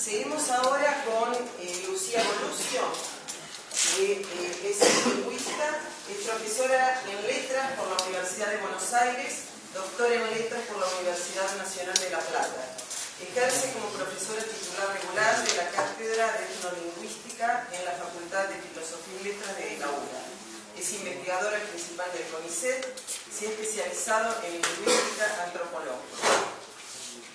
Seguimos ahora con Lucía Bolucio, que es lingüista, es profesora en Letras por la Universidad de Buenos Aires, doctora en Letras por la Universidad Nacional de La Plata. Ejerce como profesora titular regular de la Cátedra de Etnolingüística en la Facultad de Filosofía y Letras de la UBA. Es investigadora principal del CONICET, se ha especializado en lingüística antropológica.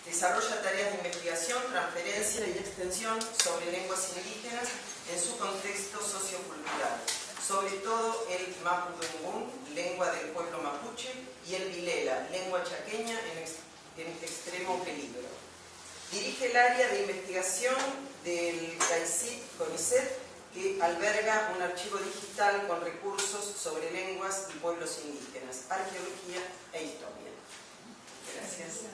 Desarrolla tareas de investigación, transferencia y extensión sobre lenguas indígenas en su contexto sociocultural, sobre todo el mapudungún, lengua del pueblo mapuche, y el vilela, lengua chaqueña en extremo peligro. Dirige el área de investigación del CONICET, que alberga un archivo digital con recursos sobre lenguas y pueblos indígenas, arqueología e historia. Gracias.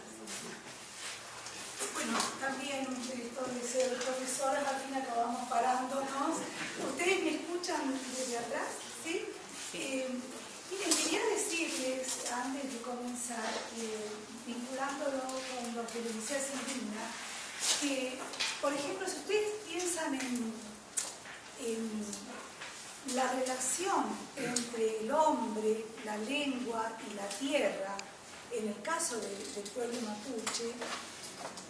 Bueno, también esto de ser profesoras, al fin acabamos parándonos. ¿Ustedes me escuchan desde atrás? ¿Sí? Miren, quería decirles, antes de comenzar, vinculándolo con lo que le decía Silvina, que, por ejemplo, si ustedes piensan en la relación entre el hombre, la lengua y la tierra, en el caso del pueblo mapuche,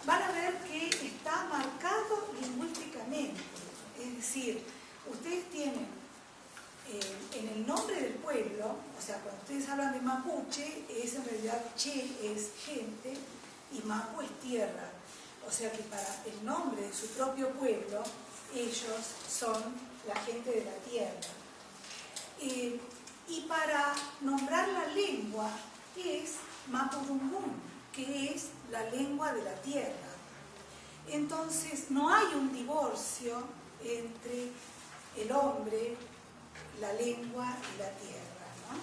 van a ver que está marcado lingüísticamente. Es decir, ustedes tienen en el nombre del pueblo, o sea, cuando ustedes hablan de mapuche, es en realidad che es gente y mapu es tierra. O sea que para el nombre de su propio pueblo, ellos son la gente de la tierra. Y para nombrar la lengua es mapudungún, que es la lengua de la tierra. Entonces, no hay un divorcio entre el hombre, la lengua y la tierra, ¿no?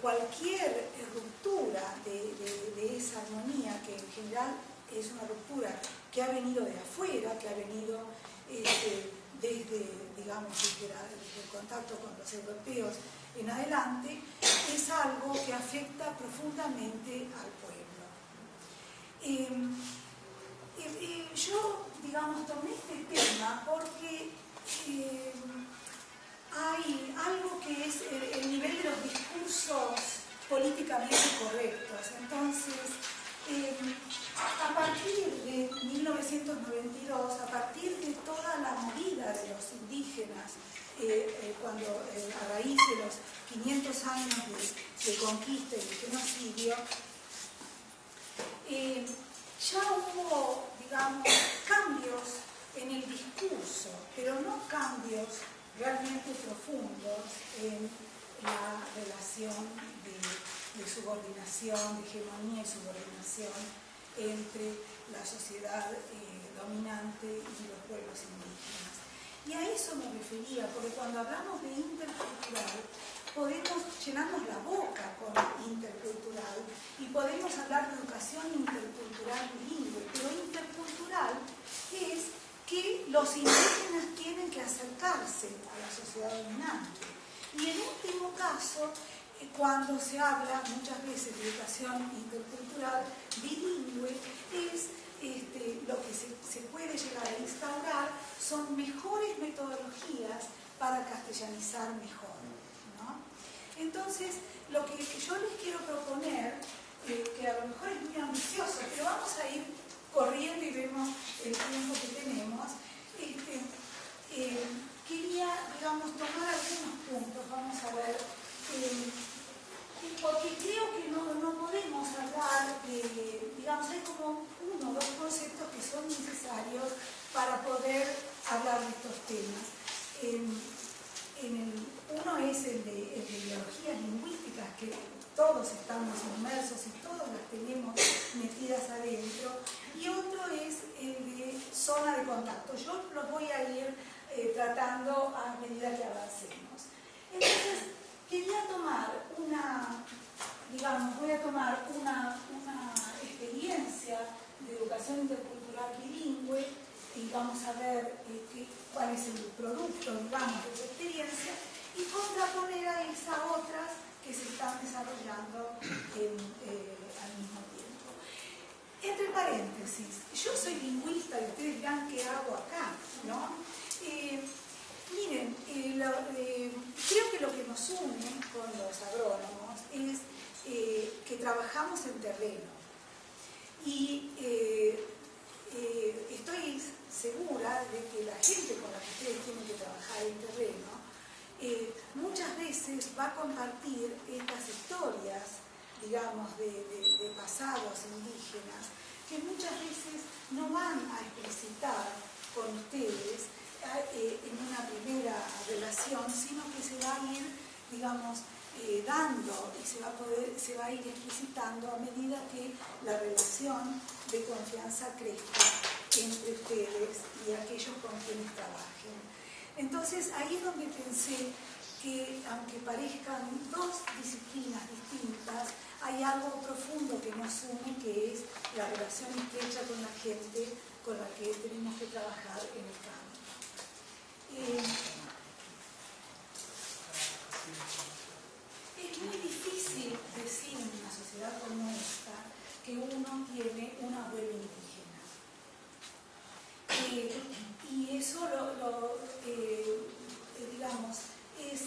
Cualquier ruptura de esa armonía, que en general es una ruptura que ha venido de afuera, que ha venido desde el contacto con los europeos en adelante, es algo que afecta profundamente al pueblo. Yo, tomé este tema porque hay algo que es el nivel de los discursos políticamente correctos. Entonces, a partir de 1992, a partir de toda la movida de los indígenas, cuando a raíz de los 500 años de conquista y de genocidio, ya hubo, cambios en el discurso, pero no cambios realmente profundos en la relación de subordinación, de hegemonía y subordinación entre la sociedad dominante y los pueblos indígenas. Y a eso me refería, porque cuando hablamos de intercultural, podemos llenarnos la boca con intercultural y podemos hablar de educación intercultural bilingüe, pero intercultural es que los indígenas tienen que acercarse a la sociedad dominante. Y en último caso, cuando se habla muchas veces de educación intercultural bilingüe, es lo que se puede llegar a instaurar son mejores metodologías para castellanizar mejor, ¿no? Entonces, lo que yo les quiero proponer, que a lo mejor es muy ambicioso, pero vamos a ir corriendo y vemos el tiempo que tenemos, quería, tomar algunos puntos, vamos a ver, porque creo que no podemos hablar de, hay como uno o dos conceptos que son necesarios para poder hablar de estos temas. Uno es el de ideologías lingüísticas, que todos estamos inmersos y todos las tenemos metidas adentro, y otro es el de zona de contacto. Yo los voy a ir tratando a medida que avancemos. Entonces, quería tomar una experiencia de educación intercultural bilingüe y vamos a ver cuál es el producto, de esa experiencia, y contraponer a esas otras que se están desarrollando al mismo tiempo. Entre paréntesis, análisis. Yo soy lingüista y ustedes dirán qué hago acá, ¿no? Miren, creo que lo que nos une con los agrónomos es que trabajamos en terreno. Y estoy segura de que la gente con la que ustedes tienen que trabajar en terreno muchas veces va a compartir estas historias, digamos, de pasados indígenas, que muchas veces no van a explicitar con ustedes en una primera relación, sino que se va a ir, digamos, dando y se va a ir explicitando a medida que la relación de confianza crezca entre ustedes y aquellos con quienes trabajen. Entonces ahí es donde pensé que, aunque parezcan dos disciplinas distintas, hay algo profundo que nos une, que es la relación estrecha con la gente con la que tenemos que trabajar en el campo. Es muy difícil decir en una sociedad como esta que uno tiene un abuelo indígena. Y eso digamos, es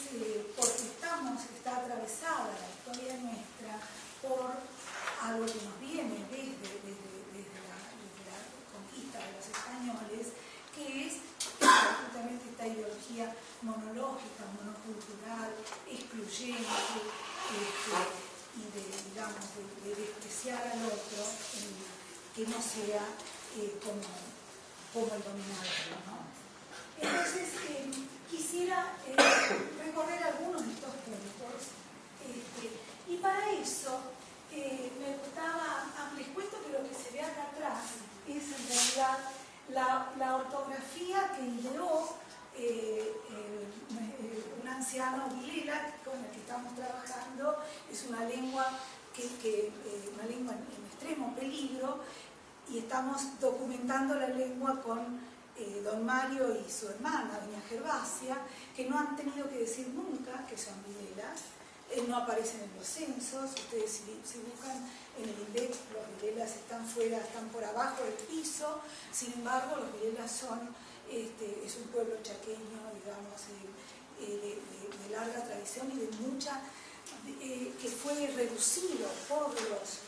porque está atravesada la historia nuestra por algo que nos viene desde la conquista de los españoles, que es justamente esta ideología monológica, monocultural, excluyente, y de despreciar al otro, que no sea como el dominante, ¿no? Entonces, quisiera recorrer algunos de estos puntos, y para eso me gustaba, les cuento que lo que se ve acá atrás es en realidad la ortografía que ideó un anciano Vilela con el que estamos trabajando. Es una lengua una lengua en extremo peligro, y estamos documentando la lengua con don Mario y su hermana, doña Gervasia, que no han tenido que decir nunca que son Vilelas. No aparecen en los censos. Ustedes si buscan en el INDEC, los Vilelas están fuera, están por abajo del piso. Sin embargo, los Vilelas es un pueblo chaqueño, digamos, de larga tradición y de mucha, que fue reducido por los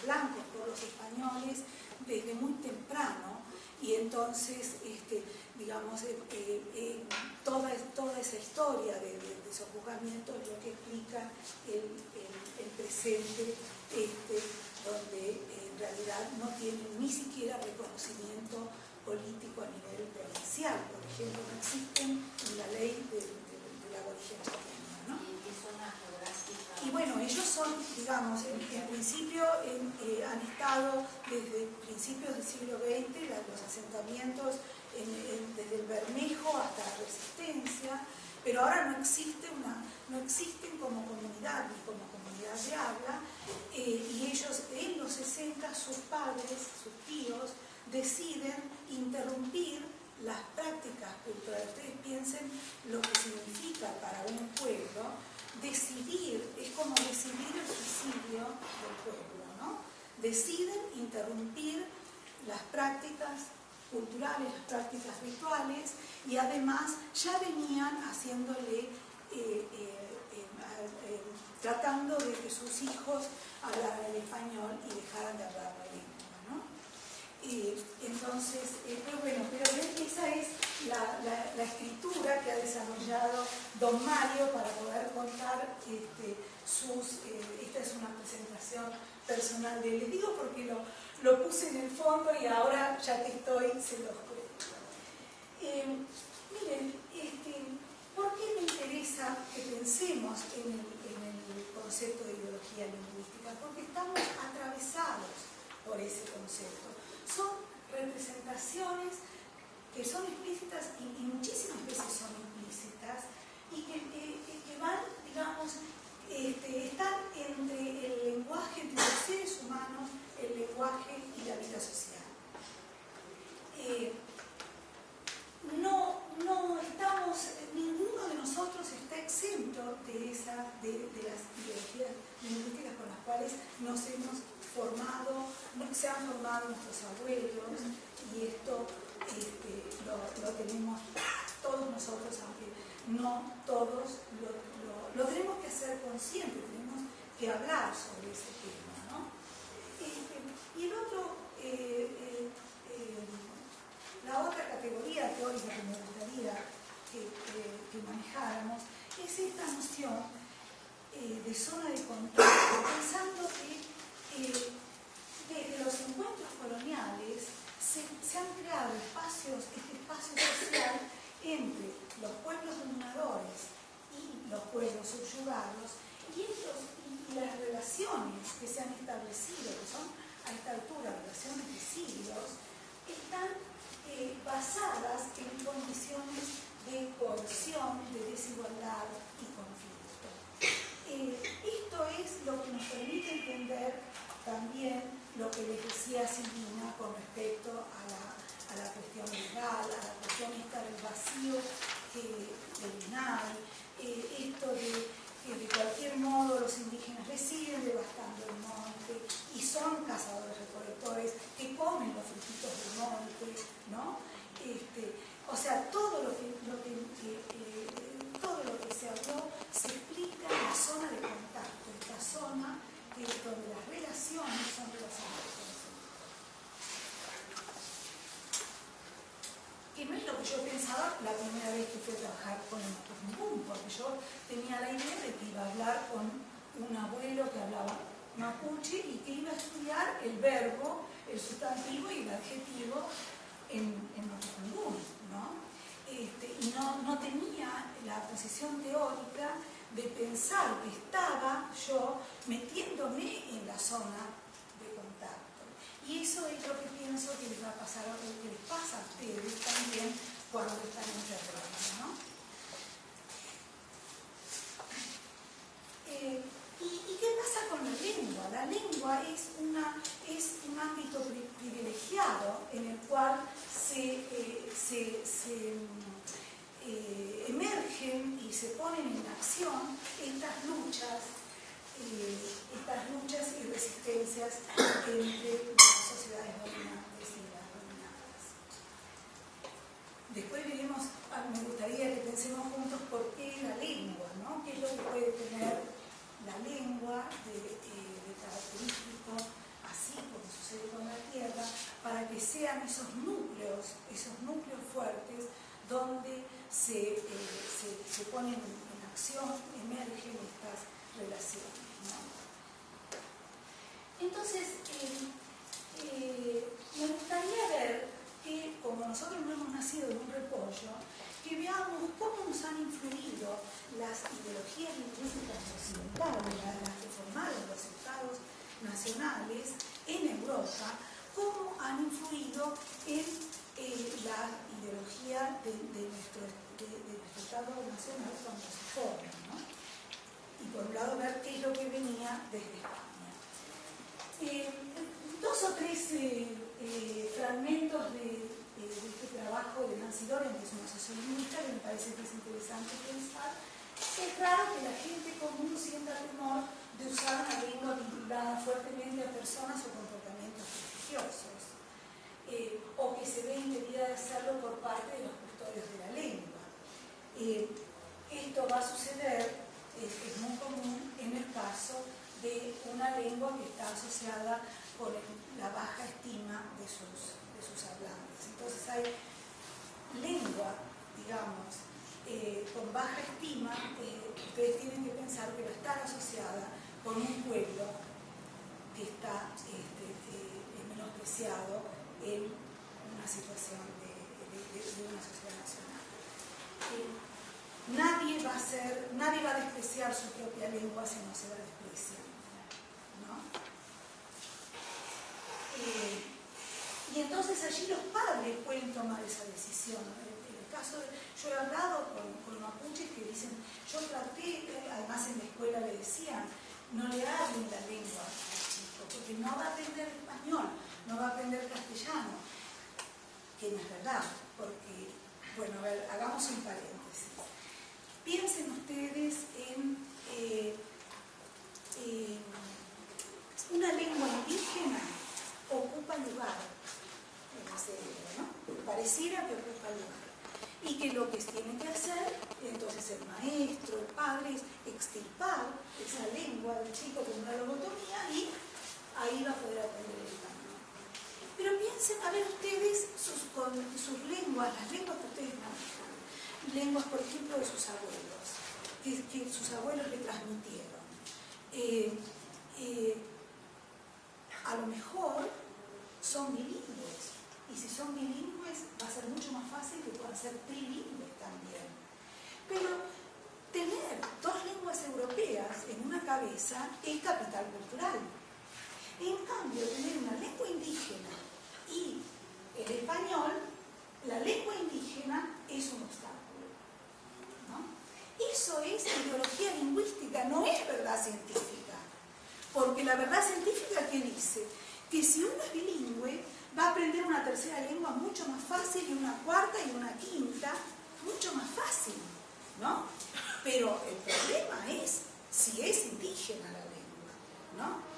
blancos, por los españoles, desde muy temprano. Y entonces, digamos, toda esa historia de sojuzgamiento es lo que explica el presente, donde en realidad no tienen ni siquiera reconocimiento político a nivel provincial. Por ejemplo, no existen en la ley de la aborigen chaqueña, ¿no? ¿Y qué zona geográfica? Y bueno, ellos son, digamos, en principio han estado desde principios del siglo XX, los asentamientos desde el Bermejo hasta la Resistencia, pero ahora no existen como comunidad ni como comunidad de habla, y ellos en los 60, sus padres, sus tíos, deciden interrumpir las prácticas culturales. Ustedes piensen lo que significa para un pueblo decidir, es como decidir el suicidio del pueblo, ¿no? Deciden interrumpir las prácticas culturales, las prácticas rituales, y además ya venían haciéndole, tratando de que sus hijos hablaran el español y dejaran de hablar la lengua, ¿no? Entonces, pero bueno, esa es la escritura que ha desarrollado don Mario para poder contar esta es una presentación personal de él. Les digo porque lo puse en el fondo y ahora, ya que estoy, se los cuento. Miren, ¿por qué me interesa que pensemos en el concepto de ideología lingüística? Porque estamos atravesados por ese concepto. Son representaciones que son explícitas y muchísimas veces son implícitas, y que van, digamos, están entre el lenguaje entre los seres humanos, el lenguaje y la vida social. No estamos, ninguno de nosotros está exento de las ideologías lingüísticas con las cuales nos hemos formado se han formado nuestros abuelos y esto lo tenemos todos nosotros, aunque no todos lo tenemos que hacer consciente, tenemos que hablar sobre ese tema, ¿no? Y el otro, la otra categoría teórica que me gustaría que manejáramos es esta noción de zona de contacto, pensando que desde los encuentros coloniales se han creado este espacio social entre los pueblos dominadores y los pueblos subyugados y las relaciones que se han establecido, que son a esta altura relaciones de siglos, están basadas en condiciones de coerción, de desigualdad y conflicto. Esto es lo que nos permite entender también lo que les decía Silvina con respecto a la cuestión legal, a la cuestión esta del vacío del INAI, esto de que de cualquier modo los indígenas les siguen devastando el monte y son cazadores-recolectores que comen los frutitos del monte, ¿no? O sea, todo lo que se habló se explica en la zona de contacto, esta zona donde las relaciones son relaciones de conflicto. Que no es lo que yo pensaba la primera vez que fui a trabajar con el Mapudungun, porque yo tenía la idea de que iba a hablar con un abuelo que hablaba mapuche y que iba a estudiar el verbo, el sustantivo y el adjetivo en Mapudungun, ¿no? Y no tenía la posición teórica de pensar que estaba yo metiéndome en la zona de contacto. Y eso es lo que pienso que les va a pasar, o que les pasa a ustedes también cuando están en terreno, ¿no? ¿Y qué pasa con la lengua? La lengua es un ámbito privilegiado en el cual se emergen y se ponen en acción estas luchas y resistencias entre las sociedades dominantes y las dominadas. Después veremos, me gustaría que pensemos juntos por qué la lengua, ¿no? ¿Qué es lo que puede tener la lengua de característico, así como sucede con la tierra, para que sean esos núcleos fuertes donde se ponen en acción, emergen estas relaciones, ¿no? Entonces, me gustaría ver que, como nosotros no hemos nacido de un repollo, que veamos cómo nos han influido las ideologías lingüísticas occidentales, las que formaron los estados nacionales en Europa, cómo han influido en la ideología de nuestro Estado nacional cuando se forma, ¿no? Y por un lado ver qué es lo que venía desde España. Dos o tres fragmentos de este trabajo de Nancy Doren, que es una sociolingüista, que me parece que es interesante pensar. Es raro que la gente común sienta temor de usar una lengua vinculada fuertemente a personas o comportamientos religiosos, o que se ve impedida de hacerlo por parte de los custodios de la lengua. Esto va a suceder, es muy común en el caso de una lengua que está asociada con la baja estima de sus hablantes. Entonces hay lengua, digamos, con baja estima, ustedes tienen que pensar que va a estar asociada con un pueblo que está menospreciado en una situación de una sociedad nacional. Nadie va a despreciar su propia lengua si no se la desprecia, ¿no? Y entonces allí los padres pueden tomar esa decisión. En el caso yo he hablado con mapuches que dicen, yo traté, además en la escuela le decían, no le hablen la lengua al chico, porque no va a aprender español, no va a aprender castellano, que no es verdad, porque, bueno, a ver, hagamos un paréntesis. Piensen ustedes en una lengua indígena pareciera que ocupa lugar. Y que lo que tiene que hacer, entonces el maestro, el padre, es extirpar esa lengua del chico con una lobotomía y ahí va a poder aprender el español. Pero piensen, a ver ustedes, con sus lenguas, las lenguas que ustedes manejan, lenguas, por ejemplo, de sus abuelos, que sus abuelos le transmitieron. A lo mejor son bilingües, y si son bilingües va a ser mucho más fácil que puedan ser trilingües también. Pero tener dos lenguas europeas en una cabeza es capital cultural. En cambio, tener una lengua indígena y el español, la lengua indígena es un obstáculo, ¿no? Eso es ideología lingüística, no es verdad científica. Porque la verdad científica, ¿qué dice? Que si uno es bilingüe, va a aprender una tercera lengua mucho más fácil y una cuarta y una quinta mucho más fácil, ¿no? Pero el problema es si es indígena la lengua, ¿no?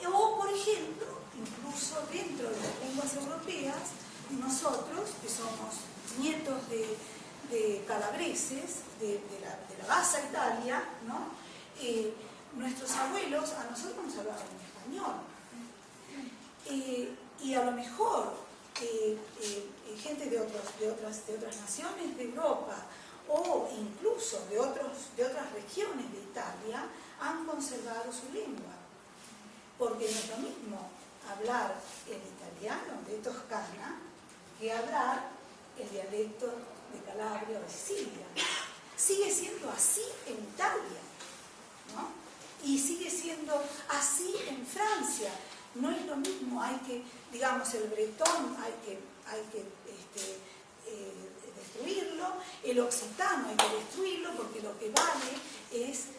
O, por ejemplo, incluso dentro de las lenguas europeas, nosotros, que somos nietos de calabreses, de la Bassa Italia, ¿no? Nuestros abuelos a nosotros nos hablaban en español. Y a lo mejor gente de otras naciones de Europa o incluso de otras regiones de Italia han conservado su lengua. Porque no es lo mismo hablar el italiano de Toscana que hablar el dialecto de Calabria o de Sicilia. Sigue siendo así en Italia, ¿no? Y sigue siendo así en Francia. No es lo mismo, hay que, digamos, el bretón hay que destruirlo, el occitano hay que destruirlo porque lo que vale es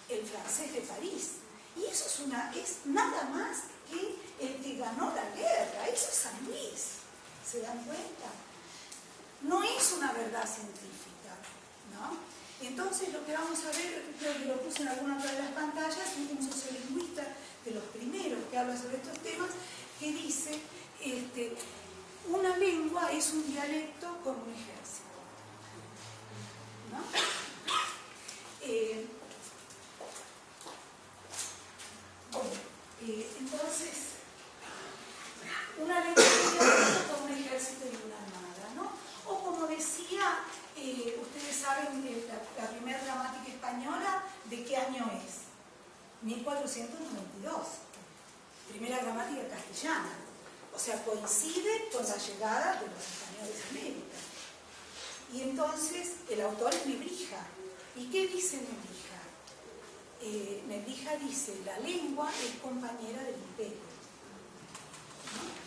el francés de París. Y eso es nada más que el que ganó la guerra, eso es San Luis, ¿se dan cuenta? No es una verdad científica, ¿no? Entonces lo que vamos a ver, creo que lo puse en alguna otra de las pantallas, es un sociolingüista de los primeros que habla sobre estos temas, que dice, una lengua es un dialecto con un ejército, ¿no? Entonces, una lengua es un dialecto con un ejército y una armada, ¿no? O como decía, ustedes saben, la primera gramática española, ¿de qué año es? 1492, primera gramática castellana, o sea, coincide con la llegada de los españoles a América. Y entonces el autor es Nebrija. ¿Y qué dice Nebrija? Nebrija dice, la lengua es compañera del imperio, ¿no?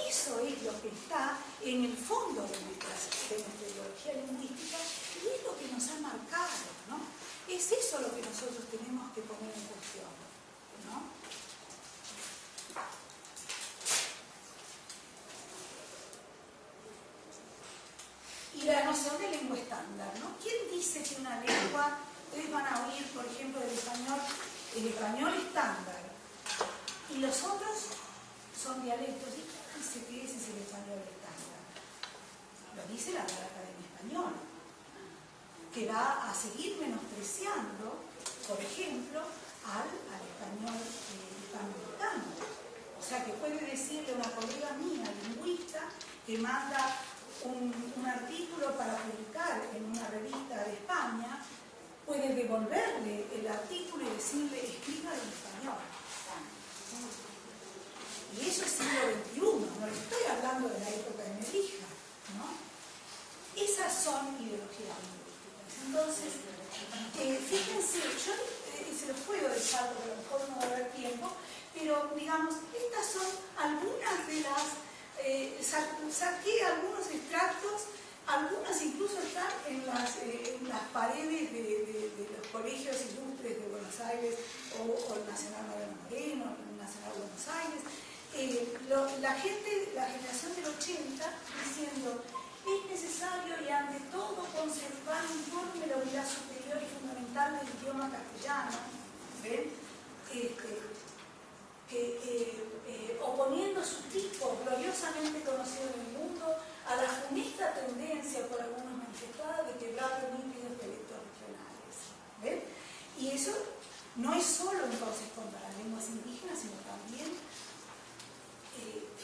Eso es lo que está en el fondo de nuestra ideología lingüística y es lo que nos ha marcado, ¿no? Es eso lo que nosotros tenemos que poner en cuestión, ¿no? Y la noción de lengua estándar, ¿no? ¿Quién dice que una lengua, ustedes van a oír, por ejemplo, del español, el español estándar, y los otros son dialectos? ¿Y quién dice que ese es el español estándar? Lo dice la Real Academia Española, que va a seguir menospreciando, por ejemplo, al español hispanoamericano. O sea, que puede decirle una colega mía, lingüista, que manda un artículo para publicar en una revista de España, puede devolverle el artículo y decirle, escriba en español. Y eso es siglo XXI, no le estoy hablando de la época de Nebrija, ¿no? Esas son ideologías lingüísticas. Entonces, fíjense, yo se los puedo dejar, porque a lo mejor no va a haber tiempo, pero digamos, estas son algunas de las, saqué algunos extractos, algunas incluso están en las paredes de los colegios ilustres de Buenos Aires o el Nacional Mariano Moreno, el Nacional Buenos Aires. La gente, la generación del 80, diciendo, es necesario y ante todo conservar informe la unidad superior y fundamental del idioma castellano, ¿ven? Oponiendo su tipo gloriosamente conocido en el mundo a las tendencia por algunos manifestados de que va a permitir los dialectos regionales. ¿Ven? Y eso no es solo entonces contra las lenguas indígenas, sino también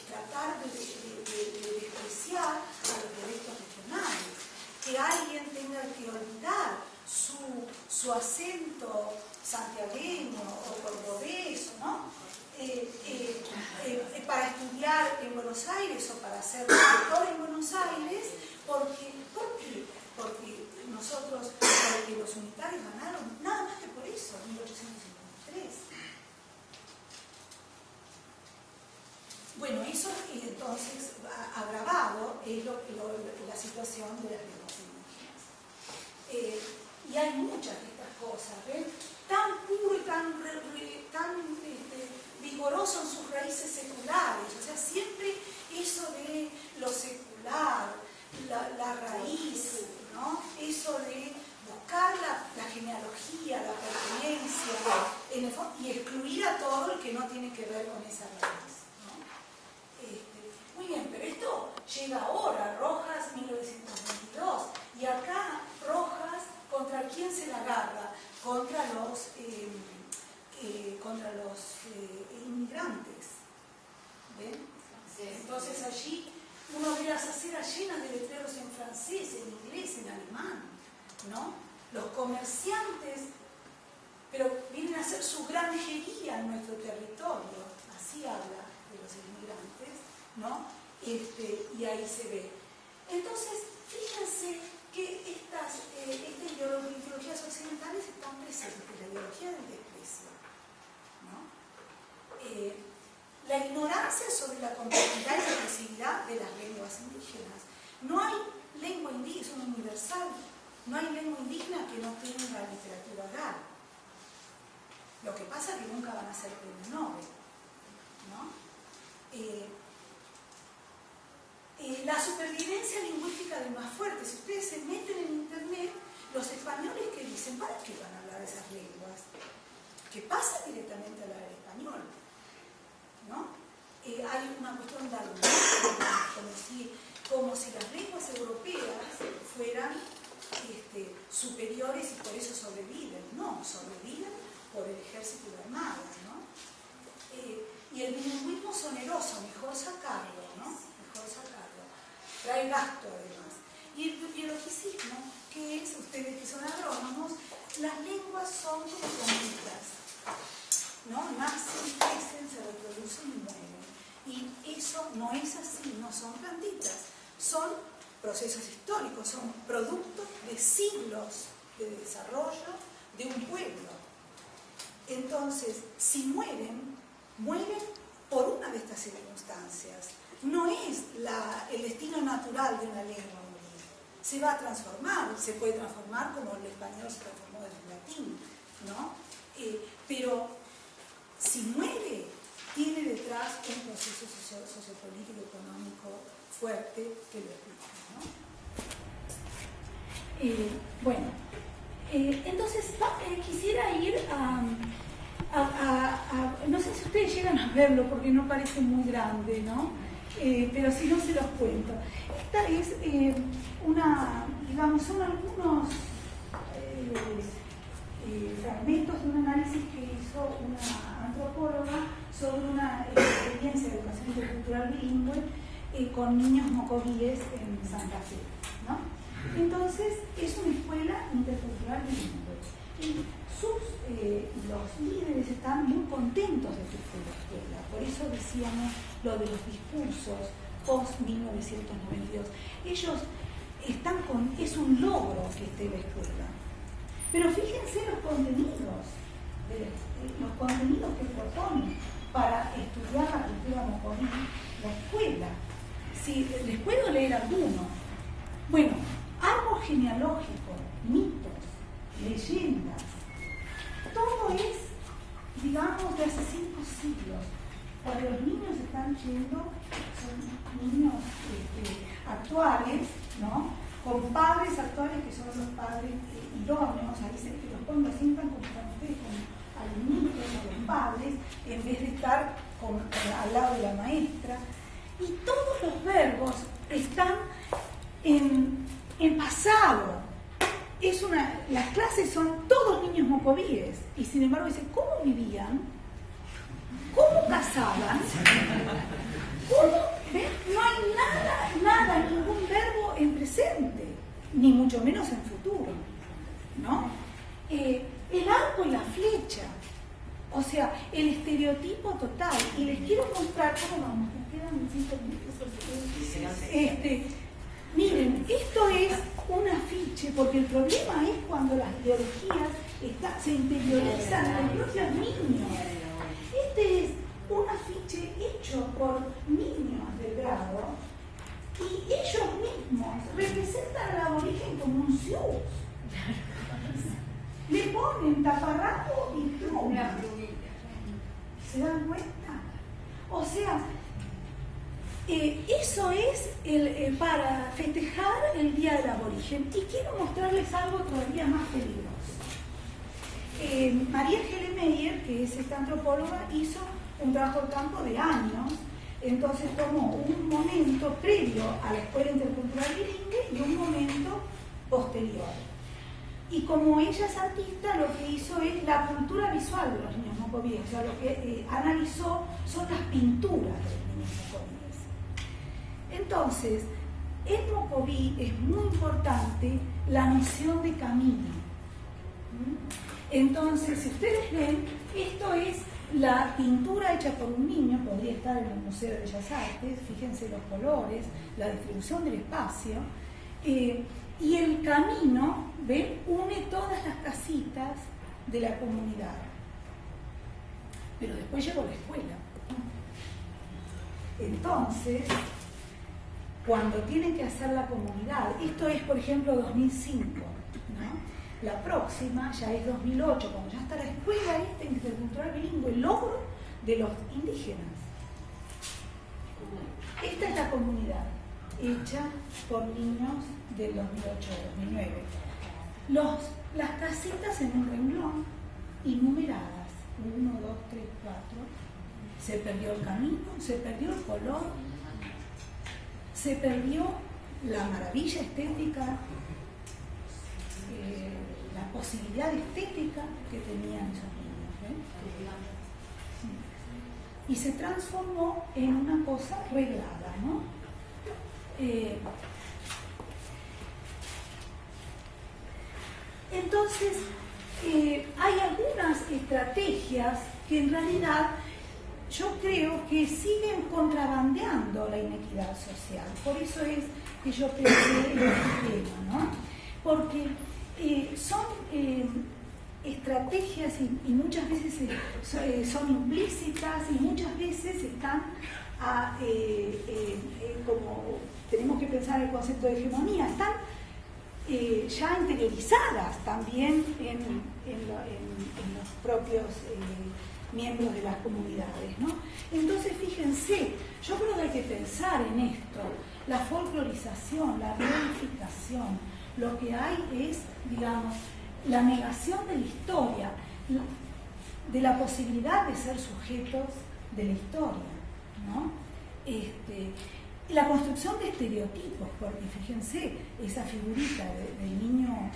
tratar de despreciar a los dialectos regionales. Que alguien tenga que olvidar su acento santiagueño o cordobés, ¿no? Para estudiar en Buenos Aires o para ser doctor en Buenos Aires, ¿por qué? Porque los unitarios ganaron nada más que por eso, en 1853. Bueno, eso entonces agravado es la situación de las lenguas indígenas. Y hay muchas de estas cosas, ¿ven? Tan puro y tan vigoroso en sus raíces seculares, o sea, siempre eso de lo secular, la raíz, ¿no? Eso de buscar la genealogía, la pertenencia, en el fondo, y excluir a todo el que no tiene que ver con esa raíz, ¿no? Muy bien, pero esto llega ahora, Rojas 1922, y acá Rojas, ¿contra quién se la agarra? Contra los inmigrantes. ¿Ven? Entonces allí uno ve las aceras llenas de letreros en francés, en inglés, en alemán, ¿no? Los comerciantes, pero vienen a hacer su granjería en nuestro territorio, así habla de los inmigrantes, ¿no? Y ahí se ve. Entonces, fíjense que estas ideologías occidentales están presentes, la ideología del desprecio, ¿no? La ignorancia sobre la complejidad y la agresividad de las lenguas indígenas. No hay lengua indígena, es un universal, no hay lengua indígena que no tenga literatura oral. Lo que pasa es que nunca van a ser premio Nobel, ¿no? La supervivencia lingüística del más fuerte. Si ustedes se meten en internet, los españoles que dicen, ¿para qué van a hablar esas lenguas? Que pasan directamente a hablar el español, ¿no? Hay una cuestión de argumento, como si las lenguas europeas fueran superiores y por eso sobreviven. No, sobreviven por el ejército y la armada, ¿no? Y el bilingüismo es oneroso, mejor sacarlo, ¿no? Mejor sacarlo. Trae gasto además. Y el biologicismo, que es, ustedes que son agrónomos, las lenguas son como plantitas, ¿no? Nacen, crecen, se reproducen y mueren. Y eso no es así, no son plantitas, son procesos históricos, son productos de siglos de desarrollo de un pueblo. Entonces, si mueren por una de estas circunstancias. No es el destino natural de una lengua morir. Se va a transformar, se puede transformar como el español se transformó del latín, ¿no? Pero si muere, tiene detrás un proceso sociopolítico, económico fuerte que lo explica, ¿no? Bueno, entonces quisiera ir no sé si ustedes llegan a verlo porque no parece muy grande, ¿no? Pero si no se los cuento. Esta es son algunos fragmentos de un análisis que hizo una antropóloga sobre una experiencia de educación intercultural bilingüe con niños mocovíes en Santa Fe, ¿no? Entonces, es una escuela intercultural bilingüe. Y los líderes están muy contentos de que esté la escuela. Por eso decíamos lo de los discursos post-1992. Ellos es un logro que esté la escuela. Pero fíjense los contenidos que proponen para estudiar la cultura mocoví, la escuela. Si les puedo leer alguno. Bueno, árbol genealógico, mitos, leyendas, todo es, digamos, de hace 5 siglos. Cuando los niños están yendo, son niños actuales, ¿no? Con padres actuales que son los padres idóneos, ahí se los ponen, lo sientan como están ustedes, como alumnitos o los padres, en vez de estar al lado de la maestra. Y todos los verbos están en pasado. Las clases son todos niños mocovíes y sin embargo dicen, ¿cómo vivían? ¿Cómo cazaban? ¿Cómo? ¿Ven? No hay nada, ningún verbo en presente, ni mucho menos en futuro, ¿no? El arco y la flecha, o sea, el estereotipo total. Y les quiero mostrar cómo vamos, me quedan 5 minutos. Miren, esto es un afiche, porque el problema es cuando las ideologías se interiorizan en los propios niños. Este es un afiche hecho por niños del grado y ellos mismos representan al aborigen como un Zeus. Le ponen taparrabo y pluma. ¿Se dan cuenta? O sea, eso es para festejar el Día del Aborigen. Y quiero mostrarles algo todavía más peligroso. María Helemeyer, que es esta antropóloga, hizo un trabajo de campo de años. Entonces tomó un momento previo a la Escuela Intercultural Bilingüe y un momento posterior. Y como ella es artista, lo que hizo es la cultura visual de los niños mocovíes. O sea, lo que analizó son las pinturas de los niños mocovíes. Entonces, en mocoví es muy importante la noción de camino. Entonces, si ustedes ven, esto es la pintura hecha por un niño, podría estar en el Museo de Bellas Artes, fíjense los colores, la distribución del espacio, y el camino, ¿ven?, une todas las casitas de la comunidad. Pero después llegó la escuela. Entonces, cuando tienen que hacer la comunidad, esto es, por ejemplo, 2005, ¿no? La próxima ya es 2008, cuando ya está la escuela intercultural bilingüe, el logro de los indígenas. Esta es la comunidad, hecha por niños del 2008-2009. Las casitas en un renglón y numeradas, 1, 2, 3, 4. Se perdió el camino, se perdió el color, se perdió la maravilla estética, la posibilidad estética que tenían esos niños, ¿ven? Sí. Y se transformó en una cosa reglada, ¿no? Entonces, hay algunas estrategias que en realidad yo creo que siguen contrabandeando la inequidad social. Por eso es que yo pensé en este tema, ¿no? Porque son estrategias y muchas veces son implícitas y muchas veces están como tenemos que pensar el concepto de hegemonía, están ya interiorizadas también en los propios miembros de las comunidades, ¿no? Entonces, fíjense, yo creo que hay que pensar en esto, la folclorización, la reificación. Lo que hay es, digamos, la negación de la historia, de la posibilidad de ser sujetos de la historia, ¿no? La construcción de estereotipos, porque fíjense, esa figurita del niño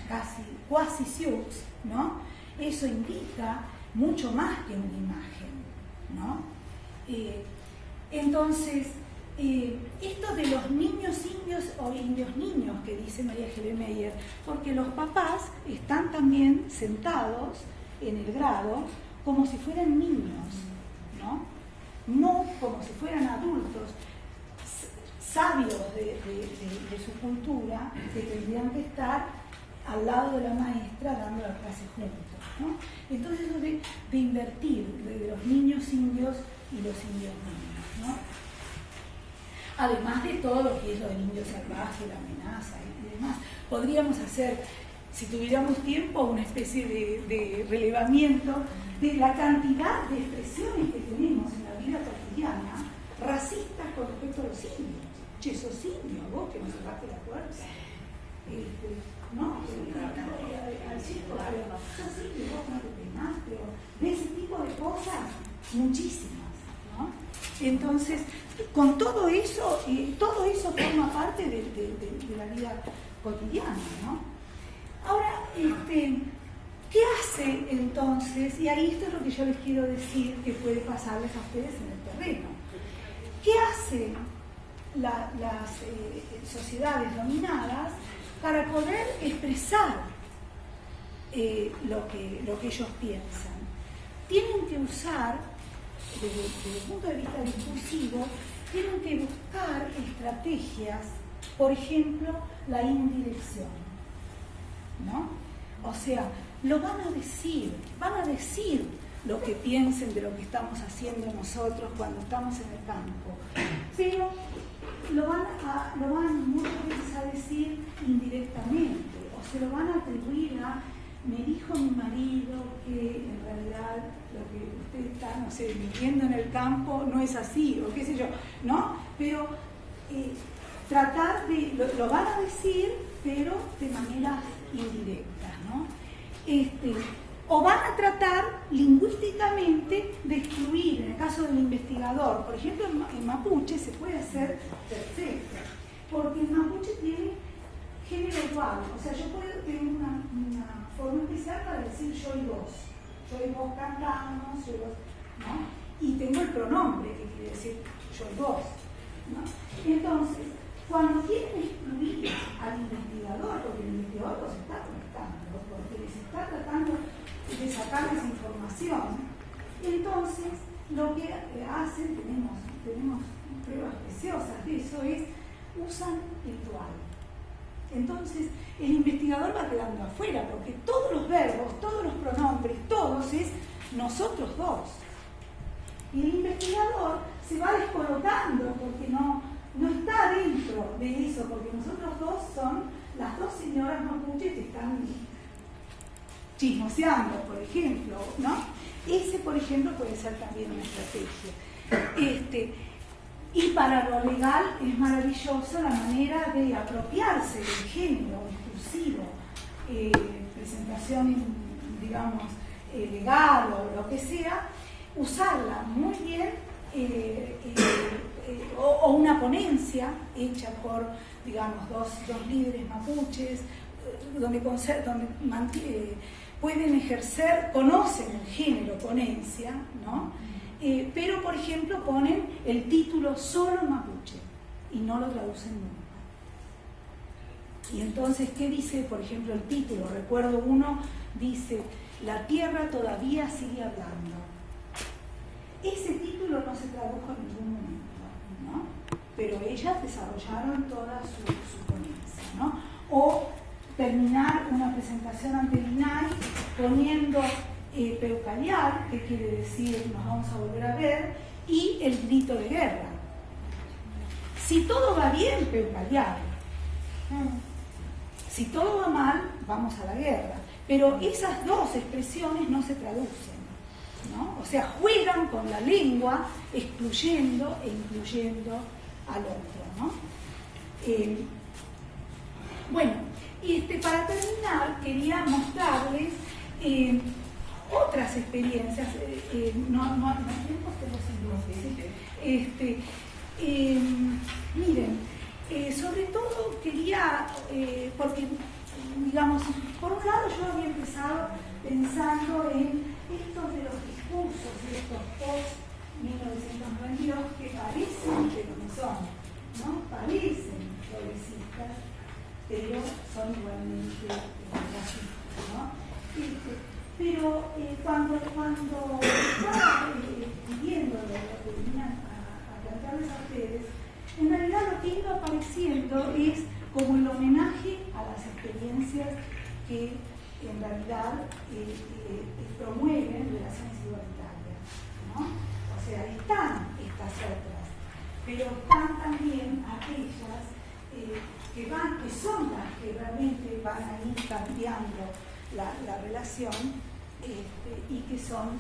cuasi Zeus, ¿no? Eso indica mucho más que una imagen, ¿no? Entonces, esto de los niños indios o indios niños que dice María Helemeyer, porque los papás están también sentados en el grado como si fueran niños, ¿no? No como si fueran adultos sabios de su cultura, que tendrían que estar al lado de la maestra dando la clase juntos, ¿no? Entonces eso de invertir de los niños indios y los indios niños, ¿no? Además de todo lo que es lo del indio salvaje, la amenaza y demás. Podríamos hacer, si tuviéramos tiempo, una especie de relevamiento de la cantidad de expresiones que tenemos en la vida cotidiana racistas con respecto a los indios. Che, sos indio, vos que no cerraste la puerta. ¿No? Al chico, sos indio, vos no te peinaste. De ese tipo de cosas, muchísimas, ¿no? Entonces, con todo eso forma parte de la vida cotidiana, ¿no? Ahora, ¿qué hace entonces? Y ahí esto es lo que yo les quiero decir que puede pasarles a ustedes en el terreno. ¿Qué hacen las sociedades dominadas para poder expresar lo que ellos piensan? Tienen que usar, desde el punto de vista discursivo, tienen que buscar estrategias, por ejemplo, la indirección, ¿no? O sea, lo van a decir lo que piensen de lo que estamos haciendo nosotros cuando estamos en el campo, pero lo van muchas veces a decir indirectamente, o se lo van a atribuir a: me dijo mi marido que en realidad lo que usted está, no sé, viviendo en el campo no es así, o qué sé yo, ¿no? Pero tratar de, lo van a decir, pero de maneras indirectas, ¿no? O van a tratar lingüísticamente de excluir, en el caso del investigador, por ejemplo, en mapuche se puede hacer perfecto, porque el mapuche tiene género dual, o sea, yo tengo una forma especial para decir yo y vos cantamos, yo y vos, ¿no? Y tengo el pronombre, que quiere decir yo y vos, ¿no? Entonces, cuando quieren excluir al investigador, porque el investigador los está conectando, porque les está tratando de sacar esa información, entonces lo que hacen, tenemos pruebas preciosas de eso, es usan el dual. Entonces el investigador va quedando afuera, porque todos los verbos, todos los pronombres, todos es nosotros dos. Y el investigador se va descolocando porque no está dentro de eso, porque nosotros dos son las dos señoras mapuches que están chismoseando, por ejemplo, ¿no? Ese, por ejemplo, puede ser también una estrategia. Y para lo legal es maravilloso la manera de apropiarse del género exclusivo, presentación, digamos, legal o lo que sea, usarla muy bien, o una ponencia hecha por, digamos, dos líderes mapuches, donde pueden ejercer, conocen el género ponencia, ¿no? Pero, por ejemplo, ponen el título solo mapuche y no lo traducen nunca. Y entonces, ¿qué dice, por ejemplo, el título? Recuerdo uno, dice: la tierra todavía sigue hablando. Ese título no se tradujo en ningún momento, ¿no? Pero ellas desarrollaron toda su ponencia, ¿no? O terminar una presentación ante el INAI poniendo peucaliar, que quiere decir nos vamos a volver a ver, y el grito de guerra. Si todo va bien, peucaliar. Si todo va mal, vamos a la guerra. Pero esas dos expresiones no se traducen, ¿no? O sea, juegan con la lengua, excluyendo e incluyendo al otro, ¿no? Bueno, y para terminar, quería mostrarles otras experiencias. Miren, sobre todo quería, porque, digamos, por un lado yo había empezado pensando en estos de los discursos de estos post-1992 que parecen, pero no son, ¿no? Parecen progresistas, pero son igualmente racistas, ¿no? Pero cuando estaba pidiendo lo que venían a plantearles a ustedes, en realidad lo que iba apareciendo es como el homenaje a las experiencias que en realidad promueven relaciones igualitarias, ¿no? O sea, están estas otras, pero están también aquellas que son las que realmente van a ir cambiando la relación, y que son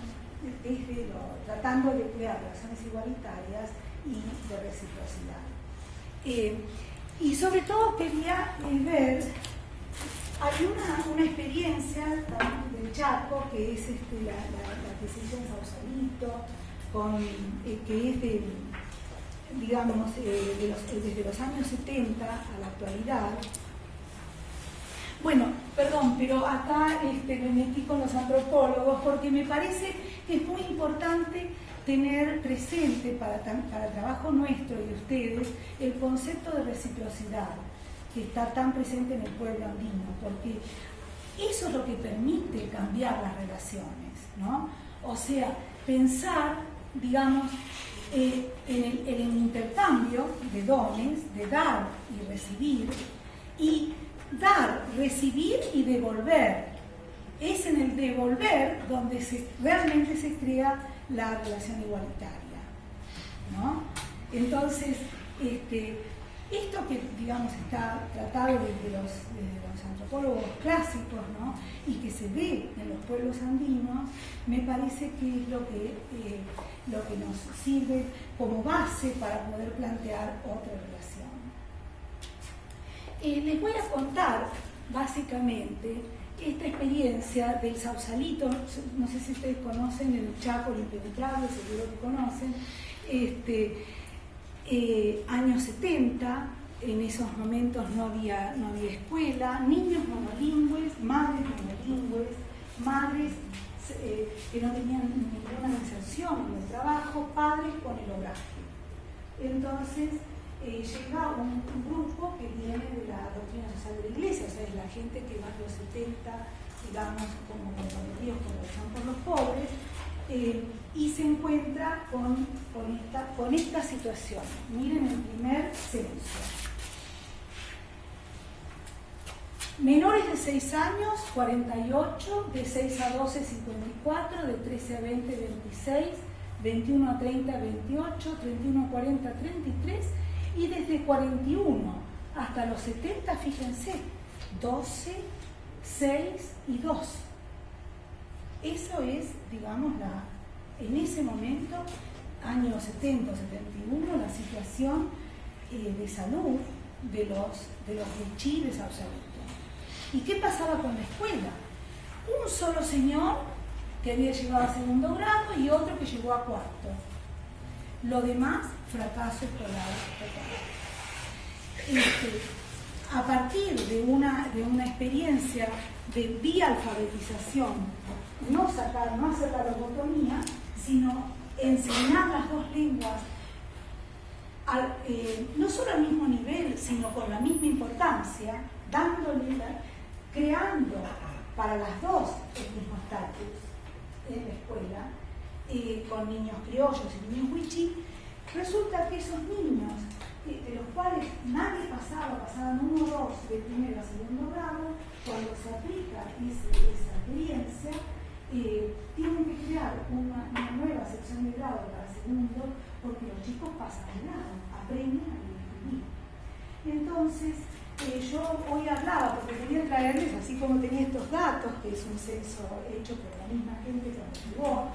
tratando de crear relaciones igualitarias y de reciprocidad. Y sobre todo quería ver, hay una experiencia del Chaco, que es la que se hizo en Sausalito, que es de, digamos, desde los años 70 a la actualidad. Bueno, perdón, pero acá me metí con los antropólogos porque me parece que es muy importante tener presente para el trabajo nuestro y de ustedes el concepto de reciprocidad que está tan presente en el pueblo andino, porque eso es lo que permite cambiar las relaciones, ¿no? O sea, pensar, digamos, en el intercambio de dones, de dar y recibir, y dar, recibir y devolver. Es en el devolver donde realmente se crea la relación igualitaria, ¿no? Entonces, esto que, digamos, está tratado desde los antropólogos clásicos, ¿no? Y que se ve en los pueblos andinos, me parece que es lo que nos sirve como base para poder plantear otra relación. Les voy a contar, básicamente, esta experiencia del Sausalito. No sé si ustedes conocen el Chaco, el Impenetrable, seguro que conocen, años 70, en esos momentos no había escuela, niños monolingües, madres que no tenían ninguna inserción en el trabajo, padres con el obraje. Entonces llega un grupo que viene de la doctrina social de la Iglesia, o sea, es la gente que va a los 70, digamos, como comprometidos con la acción por los pobres, y se encuentra con esta situación. Miren el primer censo. Menores de 6 años, 48, de 6 a 12, 54, de 13 a 20, 26, 21 a 30, 28, 31 a 40, 33, y desde 41 hasta los 70, fíjense, 12, 6 y 2. Eso es, digamos, en ese momento, años 70, 71, la situación de salud de los Wichí de Sausalito. ¿Y qué pasaba con la escuela? Un solo señor que había llegado a segundo grado y otro que llegó a cuarto. Lo demás, fracaso escolar total. A partir de una experiencia de bialfabetización, no hacer la lobotomía, sino enseñar las dos lenguas no solo al mismo nivel, sino con la misma importancia, creando para las dos el mismo estatus en la escuela, con niños criollos y niños wichí. Resulta que esos niños, de los cuales nadie pasaban 1 o 2 de primero a segundo grado, cuando se aplica esa experiencia, tienen que crear una nueva sección de grado para segundo, porque los chicos pasan de grado, aprenden a escribir. Entonces, yo hoy hablaba, porque quería traerles, así como tenía estos datos, que es un censo hecho por la misma gente que nos llevó,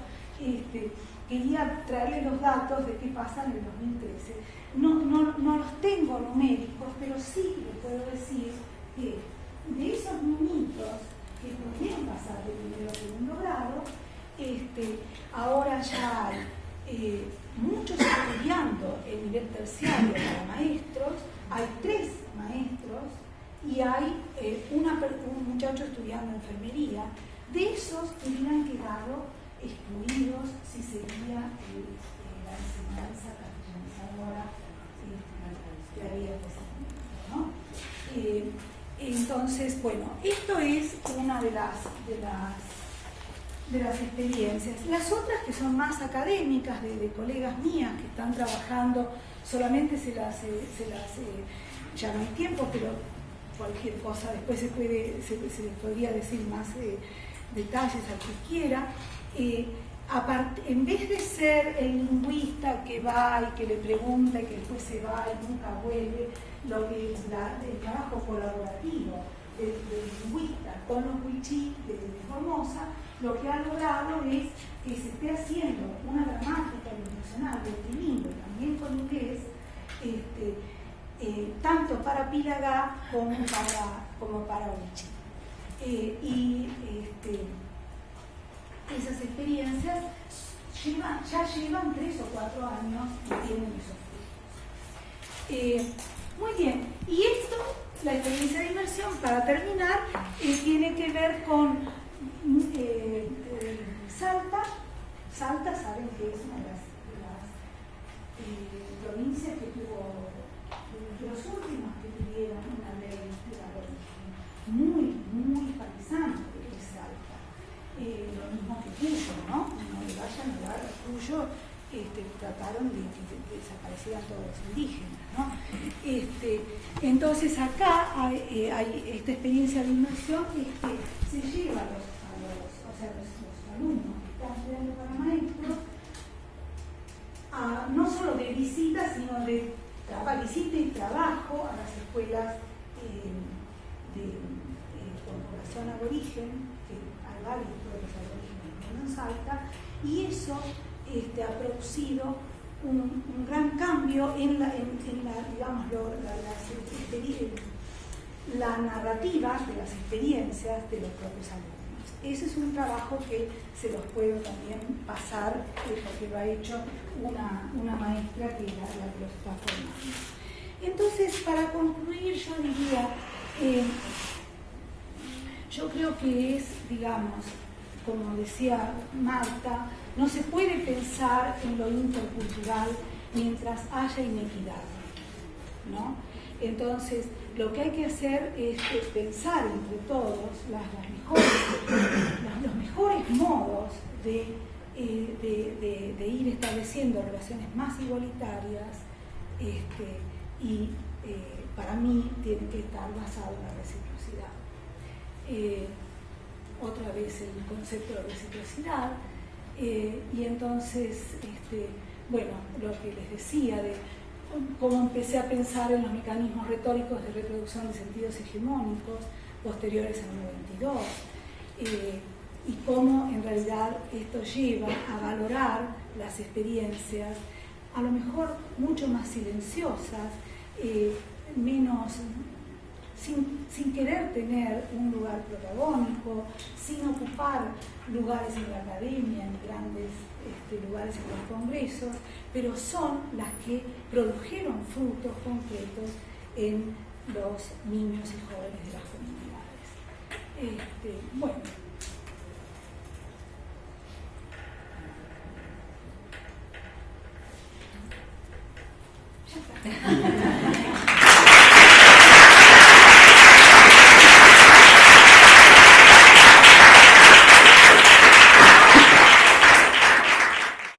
quería traerles los datos de qué pasa en el 2013. No los tengo numéricos, pero sí les puedo decir que de esos niñitos que podrían pasar de primero a segundo grado, ahora ya hay muchos estudiando el nivel terciario para maestros, hay 3 maestros y hay un muchacho estudiando enfermería. De esos hubieran quedado excluidos si seguía la enseñanza castellanizadora que había recibido, ¿no? Entonces, bueno, esto es una de las experiencias. Las otras, que son más académicas, de colegas mías que están trabajando, solamente ya no hay tiempo, pero cualquier cosa después se les podría decir más detalles al que quiera. En vez de ser el lingüista que va y que le pregunta y que después se va y nunca vuelve, lo que es el trabajo colaborativo del lingüista con los wichí de Formosa, lo que ha logrado es que se esté haciendo una gramática institucional de trilingüe, también con inglés, tanto para Pilagá como para wichí. Esas experiencias ya llevan 3 o 4 años que tienen esos frutos. Muy bien, y esto, la experiencia de inmersión, para terminar, tiene que ver con Salta. Salta, saben que es una de las provincias que tuvo, de los últimos que tuvieron una ley de aborigen muy partisana, que es Salta. Lo mismo que Cuyo, ¿no? No le vayan a dar a Cuyo, trataron de que desaparecieran todos los indígenas, ¿no? Entonces acá hay esta experiencia de inmersión se lleva a los alumnos que están estudiando para maestros no solo de visita, sino de visita y trabajo a las escuelas con población aborigen, que hay varios pueblos aborígenes en Salta, y eso ha producido un gran cambio en la narrativa de las experiencias de los propios alumnos. Ese es un trabajo que se los puedo también pasar, porque lo ha hecho una maestra que es la que los está formando. Entonces, para concluir, yo diría, yo creo que es, digamos, como decía Marta, no se puede pensar en lo intercultural mientras haya inequidad, ¿no? Entonces, lo que hay que hacer es pensar entre todos los mejores modos de ir estableciendo relaciones más igualitarias, y para mí tiene que estar basado en la reciprocidad. Otra vez el concepto de reciprocidad, y entonces, bueno, lo que les decía de cómo empecé a pensar en los mecanismos retóricos de reproducción de sentidos hegemónicos posteriores al 92, y cómo en realidad esto lleva a valorar las experiencias a lo mejor mucho más silenciosas, menos, sin querer tener un lugar protagónico, sin ocupar lugares en la academia, en grandes lugares en los congresos, pero son las que produjeron frutos concretos en los niños y jóvenes de las comunidades. Bueno. Ya está.